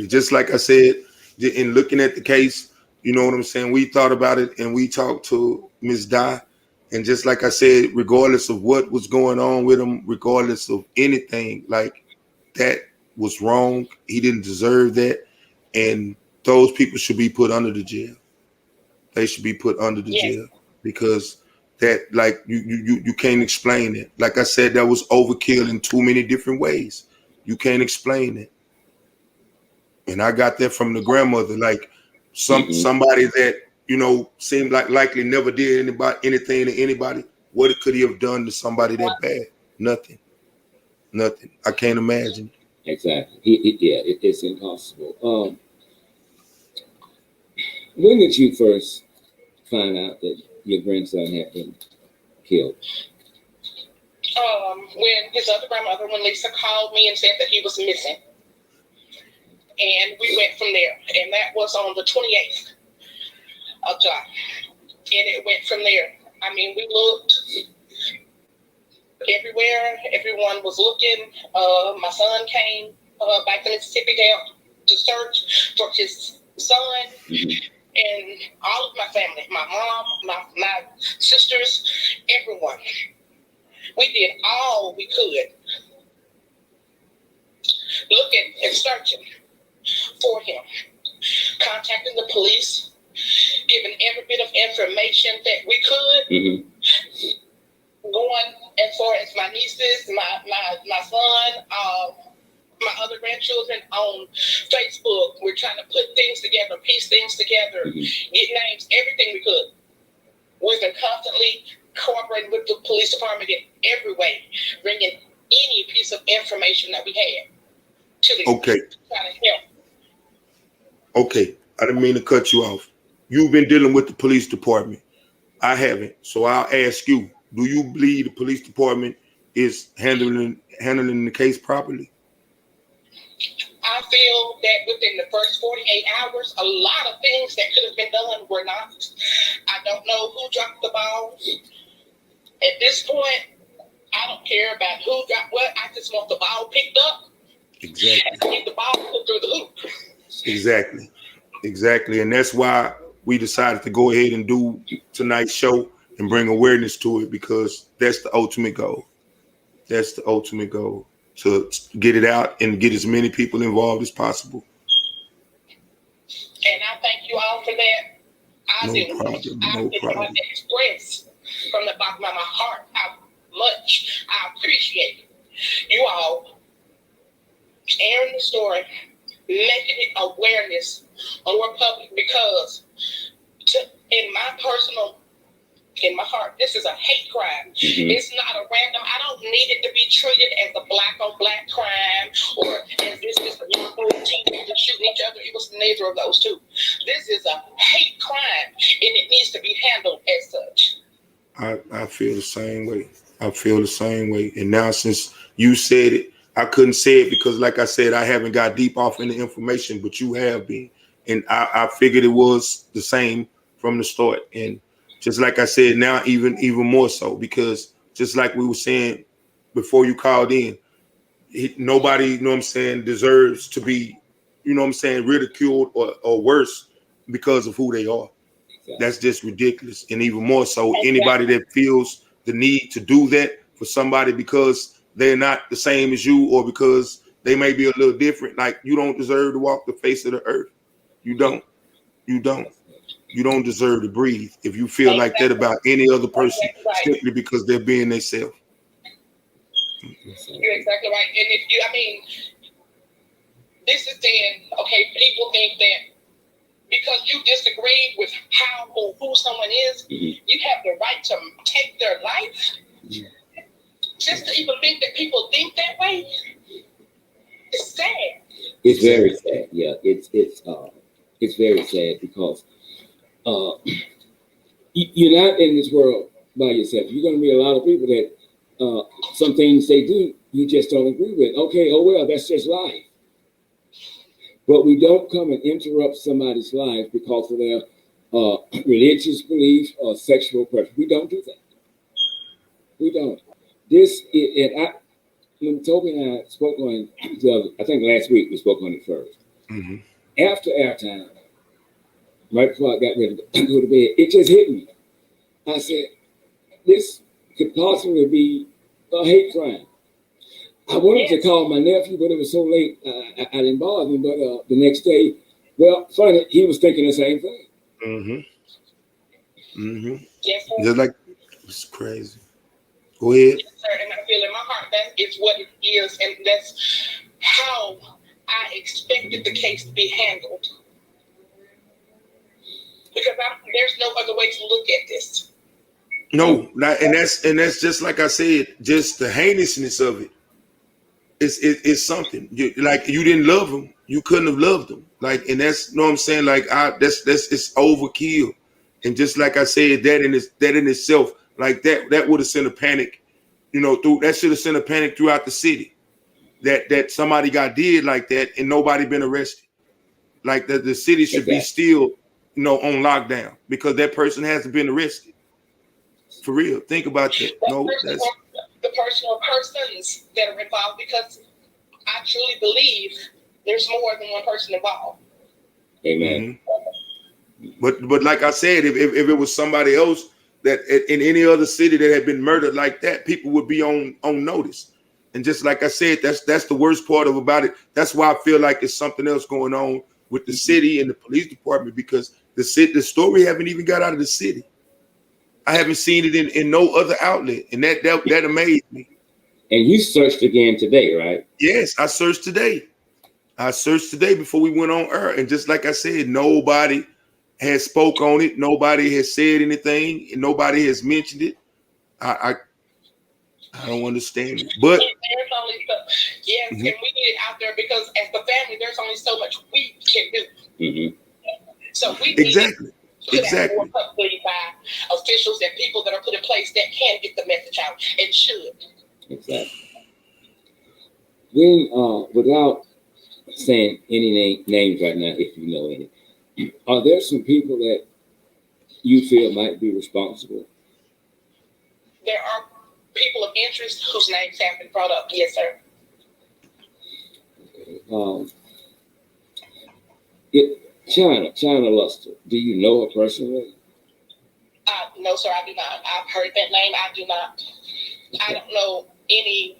Just like I said, in looking at the case, you know what I'm saying? We thought about it and we talked to Ms. Dye. And just like I said, regardless of what was going on with him, regardless of anything, like, that was wrong. He didn't deserve that. And those people should be put under the jail. They should be put under the jail, because that, like, you can't explain it. Like I said, that was overkill in too many different ways. You can't explain it. And I got that from the grandmother, like somebody that seemed like likely never did anything to anybody. What could he have done to somebody that bad? Nothing. I can't imagine. Exactly. It's impossible. When did you first find out that your grandson had been killed? When his other grandmother, when Lisa called me and said that he was missing. And we went from there. And that was on the 28th of July. And it went from there. I mean, we looked everywhere. Everyone was looking. My son came back to Mississippi to search for his son. Mm-hmm. And all of my family, my mom, my sisters, everyone. We did all we could looking and searching for him, contacting the police, giving every bit of information that we could, mm-hmm. going as far as my nieces, my son, my other grandchildren on Facebook. We're trying to put things together, piece things together, mm-hmm. get names, everything we could. We've been constantly cooperating with the police department in every way, bringing any piece of information that we had to the okay. to try to help. Okay, I didn't mean to cut you off. You've been dealing with the police department. I haven't, so I'll ask you: do you believe the police department is handling the case properly? I feel that within the first 48 hours, a lot of things that could have been done were not. I don't know who dropped the ball. At this point, I don't care about who got what. I just want the ball picked up. Exactly. And get the ball put through the hoop. Exactly. And that's why we decided to go ahead and do tonight's show and bring awareness to it, because that's the ultimate goal. That's the ultimate goal, to get it out and get as many people involved as possible. And I thank you all for that. I did not express from the bottom of my heart how much I appreciate you all sharing the story, making it awareness more public, because in my heart, this is a hate crime. Mm-hmm. It's not a random. I don't need it to be treated as a black on black crime, or as this is a young teenagers shooting each other. It was neither of those two. This is a hate crime, and it needs to be handled as such. I feel the same way. And now, since you said it, I couldn't say it because, like I said, I haven't got deep off in the information, but you have been. And I figured it was the same from the start. And just like I said, now even more so, because just like we were saying before you called in, nobody, deserves to be, ridiculed or worse because of who they are. Exactly. That's just ridiculous. And even more so, anybody that feels the need to do that for somebody because they're not the same as you, or because they may be a little different, like, you don't deserve to walk the face of the earth. You don't deserve to breathe if you feel like that about any other person, simply because they're being themselves. You're exactly right. And this is saying, okay, people think that because you disagree with how or who someone is, mm-hmm. you have the right to take their life. Mm-hmm. Just to even think that people think that way, it's sad. It's very sad. Yeah, it's very sad, because you're not in this world by yourself. You're going to meet a lot of people that some things they do you just don't agree with. Okay, oh well, that's just life. But we don't come and interrupt somebody's life because of their religious beliefs or sexual preference. We don't do that. We don't. When Toby and I spoke on I think last week we spoke on it first. Mm-hmm. After our time, right before I got ready to go to bed, it just hit me. I said, this could possibly be a hate crime. I wanted to call my nephew, but it was so late, I didn't bother him. But the next day, well, funny, he was thinking the same thing. Mm-hmm. Mm-hmm. Yes, sir. Just like, it's crazy. Go ahead. Yes, sir. And I feel in my heart that is what it is, and that's how I expected the case to be handled. because there's no other way to look at this. No, not, and that's just like I said, just the heinousness of it. It's something. Like you didn't love him, you couldn't have loved him. Like, and that's, you know what I'm saying. Like that's it's overkill. And just like I said, that in itself, like that would have sent a panic. You know, that should have sent a panic throughout the city. That somebody got did like that and nobody been arrested. Like the city should be still, you know, on lockdown because that person hasn't been arrested. For real, think about that. That's the personal persons that are involved, because I truly believe there's more than one person involved. Amen. Mm-hmm. But like I said, if it was somebody else that in any other city that had been murdered like that, people would be on notice. And just like I said, that's the worst part about it. That's why I feel like it's something else going on with the city and the police department, because the story haven't even got out of the city. I haven't seen it in no other outlet, and that amazed me. And you searched again today, right? Yes, I searched today. Before we went on air, and just like I said, nobody has spoke on it. Nobody has said anything, and nobody has mentioned it. I don't understand it, but there's only and we need it out there because as the family, there's only so much we can do. Mm-hmm. So we need exactly. more publicity by officials and people that are put in place that can get the message out and should. Exactly. Then, without saying any names right now, if you know any, are there some people that you feel might be responsible? There are people of interest whose names have been brought up. Yes, sir. Okay. China Luster. Do you know her personally? No, sir, I do not. I've heard that name. I do not. I don't know any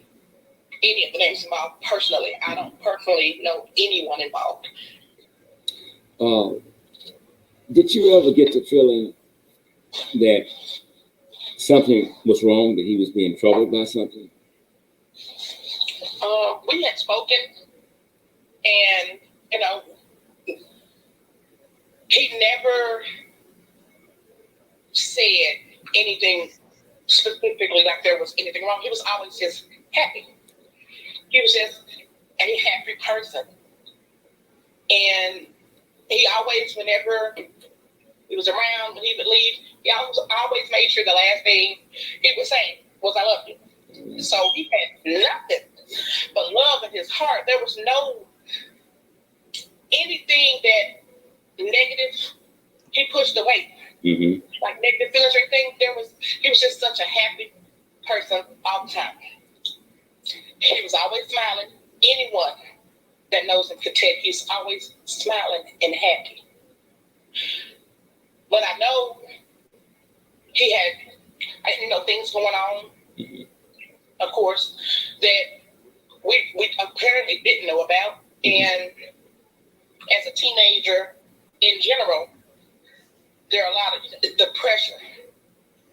of the names involved personally. I don't personally know anyone involved. Did you ever get the feeling that something was wrong, that he was being troubled by something? We had spoken, and he never said anything specifically like there was anything wrong. He was always just happy. He was just a happy person. And he always, whenever he was around, when he would leave, he always made sure the last thing he would say was, "I love you." So he had nothing but love in his heart. There was no anything that negative he pushed away. Mm-hmm. Like negative feelings or anything. He was just such a happy person all the time. He was always smiling. Anyone that knows him could tell he's always smiling and happy. But I know he had, things going on, of course, that we apparently didn't know about. And as a teenager, in general, there are a lot of the pressure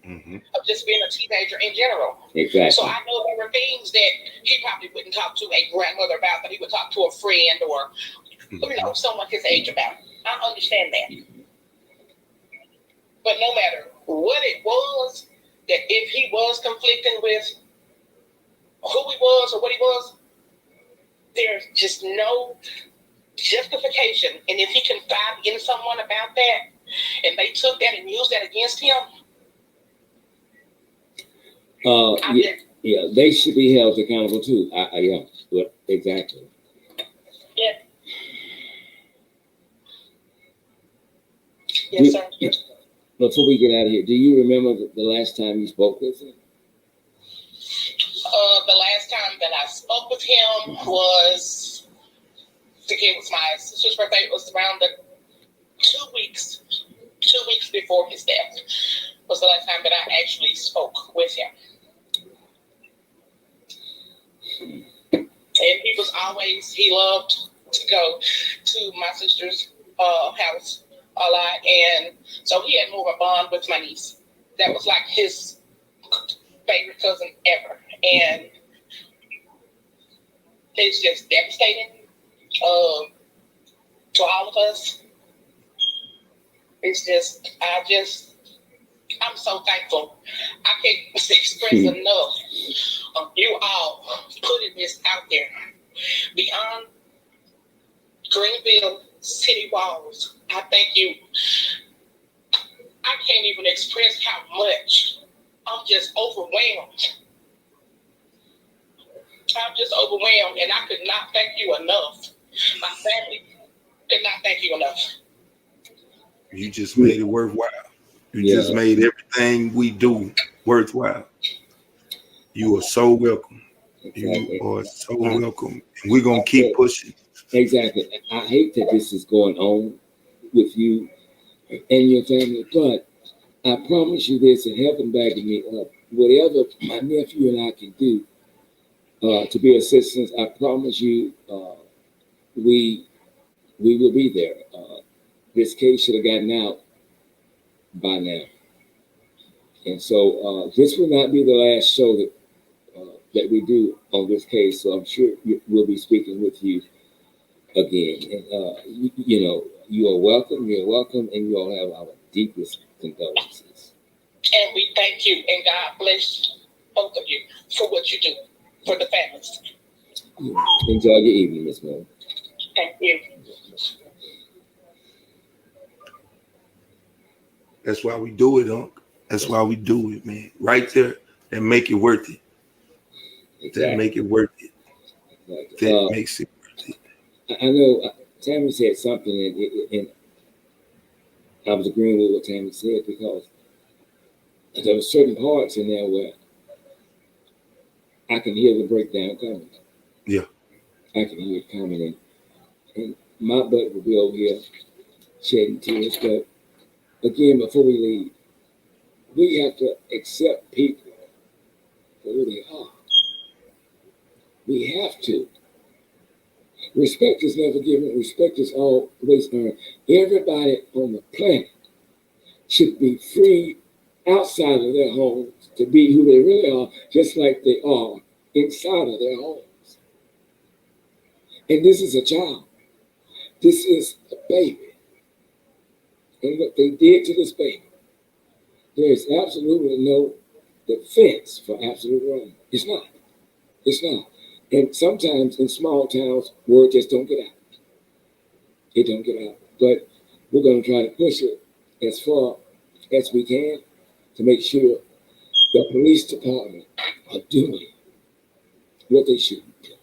of just being a teenager in general. Exactly. So I know there were things that he probably wouldn't talk to a grandmother about, that he would talk to a friend or, someone his age about. I understand that. But no matter what it was, that if he was conflicting with who he was or what he was, there's just no justification. And if he confided in someone about that, and they took that and used that against him, they should be held accountable too. Exactly. Yeah. Yes, sir. Before we get out of here, do you remember the last time you spoke with him? The last time that I spoke with him was, it was my sister's birthday. It was around the 2 weeks before his death was the last time that I actually spoke with him. And he loved to go to my sister's house a lot. And so he had more of a bond with my niece. That was like his favorite cousin ever. And it's just devastating to all of us. I'm so thankful. I can't express enough of you all putting this out there beyond Greenville city walls. I thank you. I can't even express how much. I'm just overwhelmed. I'm just overwhelmed, and I could not thank you enough. My family could not thank you enough. You just made it worthwhile. You just made everything we do worthwhile. You are so welcome. Exactly. You are so welcome. And we're going to keep pushing. Exactly. I hate that this is going on with you and your family, but I promise you this, and heaven backing me up. Whatever my nephew and I can do to be assistance, I promise you we will be there. This case should have gotten out by now. And so this will not be the last show that we do on this case. So I'm sure we'll be speaking with you again. And, you are welcome. You're welcome. And you all have our deepest condolences. And we thank you. And God bless both of you for what you do for the families. Yeah. Enjoy your evening, Miss Moore. Thank you. That's why we do it, Unc. That's why we do it, man. Right there, that make it worth it. Exactly. That make it worth it. Exactly. That makes it worth it. I know Tammy said something, and I was agreeing with what Tammy said, because there were certain parts in there where I can hear the breakdown coming. Yeah. I can hear it coming, and my butt will be over here shedding tears. But again, before we leave, we have to accept people for who they are. We have to. Respect is never given. Respect is always earned. Everybody on the planet should be free outside of their homes to be who they really are, just like they are inside of their homes. And this is a child. This is a baby. And what they did to this baby, there is absolutely no defense for absolute wrong. It's not. It's not. And sometimes in small towns, word just don't get out. It don't get out. But we're going to try to push it as far as we can to make sure the police department are doing what they should do.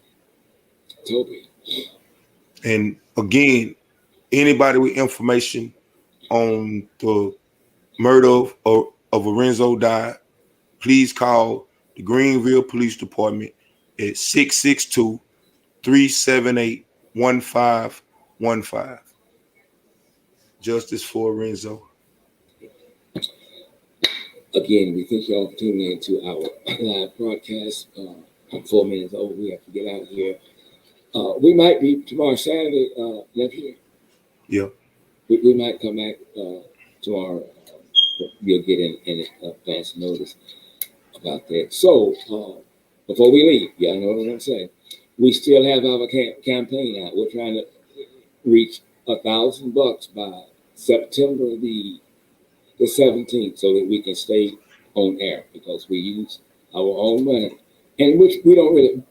Toby. And again, anybody with information on the murder of Orenzo Dye, please call the Greenville Police Department at 662-378-1515. Justice for Orenzo. Again, we thank you all for tuning in to our live broadcast. I'm 4 minutes over. We have to get out of here. We might be tomorrow, Saturday, nephew. Yeah. We might come back tomorrow. You'll get in advance notice about that. So before we leave, y'all know what I'm saying. We still have our campaign out. We're trying to reach $1,000 by September the 17th, so that we can stay on air, because we use our own money, and which we don't really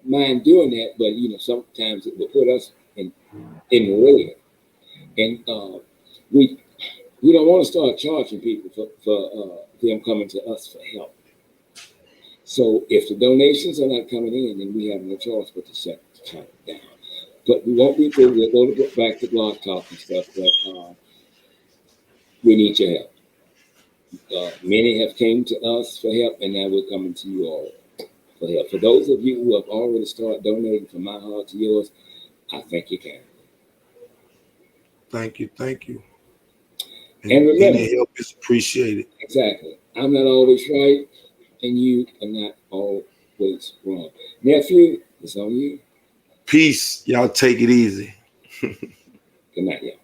mind doing that, but sometimes it will put us in the red, and we don't want to start charging people for them coming to us for help. So if the donations are not coming in, then we have no choice but to shut it down. But we won't be through. We'll go back to blog talk and stuff, but we need your help. Many have came to us for help, and now we're coming to you all for help. For those of you who have already started donating from my heart to yours, I thank you kindly. Thank you. And remember, any help is appreciated. Exactly. I'm not always right, and you are not always wrong. Nephew, it's on you. Peace. Y'all take it easy. Good night, y'all.